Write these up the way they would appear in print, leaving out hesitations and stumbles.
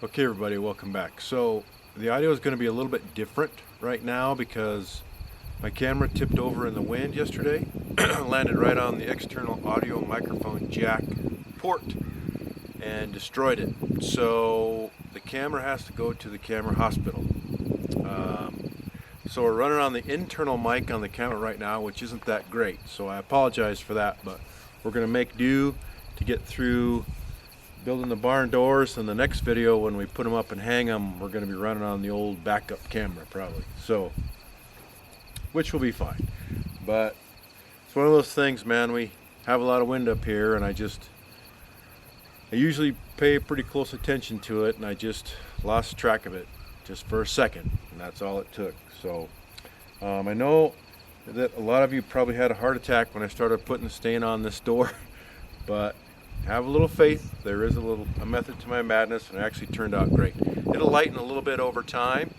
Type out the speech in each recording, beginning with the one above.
Okay everybody, welcome back. So the audio is going to be a little bit different right now because my camera tipped over in the wind yesterday, landed right on the external audio microphone jack port and destroyed it. So the camera has to go to the camera hospital. So we're running on the internal mic on the camera right now, which isn't that great. So I apologize for that, but we're going to make do to get through building the barn doors. In the next video, when we put them up and hang them, we're going to be running on the old backup camera probably, so which will be fine. But it's one of those things, man. We have a lot of wind up here, and I usually pay pretty close attention to it, and I just lost track of it just for a second, and that's all it took. So I know that a lot of you probably had a heart attack when I started putting the stain on this door, but have a little faith. There is a method to my madness, and it actually turned out great. It'll lighten a little bit over time,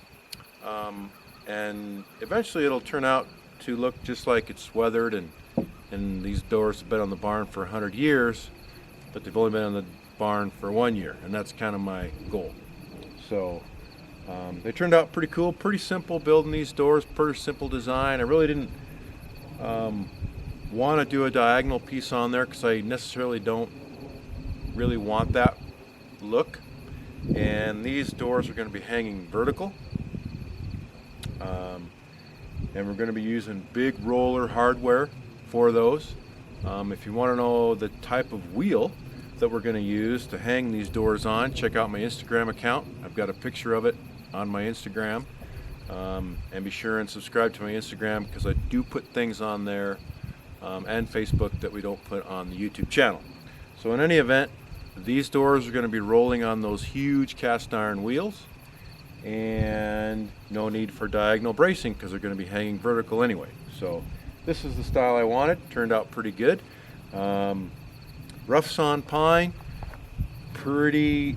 and eventually it'll turn out to look just like it's weathered, and these doors have been on the barn for 100 years, but they've only been on the barn for 1 year, and that's kind of my goal. So they turned out pretty cool, pretty simple building these doors, pretty simple design. I really didn't want to do a diagonal piece on there because I necessarily don't really want that look, and these doors are going to be hanging vertical, and we're going to be using big roller hardware for those. If you want to know the type of wheel that we're going to use to hang these doors on, check out my Instagram account. I've got a picture of it on my Instagram, and be sure and subscribe to my Instagram because I do put things on there, and Facebook, that we don't put on the YouTube channel. So in any event, these doors are going to be rolling on those huge cast iron wheels, and no need for diagonal bracing because they're going to be hanging vertical anyway. So this is the style I wanted. Turned out pretty good. Rough sawn pine, pretty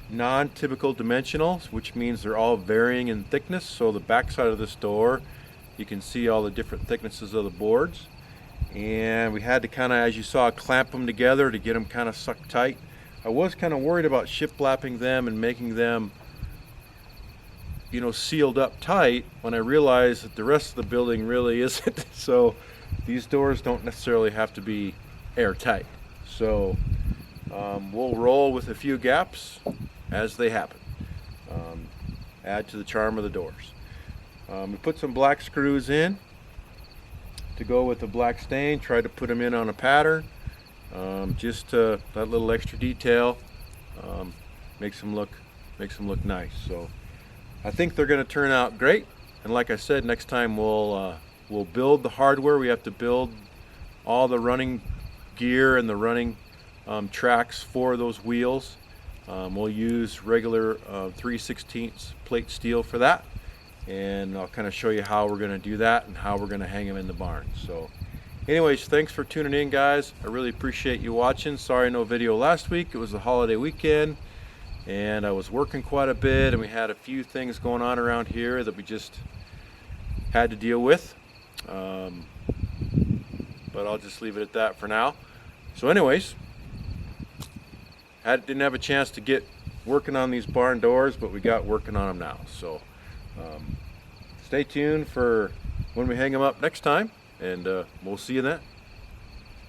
non-typical dimensionals, which means they're all varying in thickness. So the back side of this door, you can see all the different thicknesses of the boards, and we had to kind of, as you saw, clamp them together to get them kind of sucked tight. I was kind of worried about shiplapping them and making them, you know, sealed up tight, when I realized that the rest of the building really isn't. So these doors don't necessarily have to be airtight. So we'll roll with a few gaps as they happen. Add to the charm of the doors. We put some black screws in to go with the black stain. Tried to put them in on a pattern, just that little extra detail makes them look nice. So I think they're going to turn out great. And like I said, next time we'll build the hardware. We have to build all the running gear and the running tracks for those wheels. We'll use regular 3/16 plate steel for that, and I'll kind of show you how we're going to do that and how we're going to hang them in the barn. So anyways, thanks for tuning in, guys. I really appreciate you watching. Sorry no video last week. It was the holiday weekend, and I was working quite a bit, and we had a few things going on around here that we just had to deal with. But I'll just leave it at that for now. So anyways, didn't have a chance to get working on these barn doors, but we got working on them now. So stay tuned for when we hang them up next time, and we'll see you then.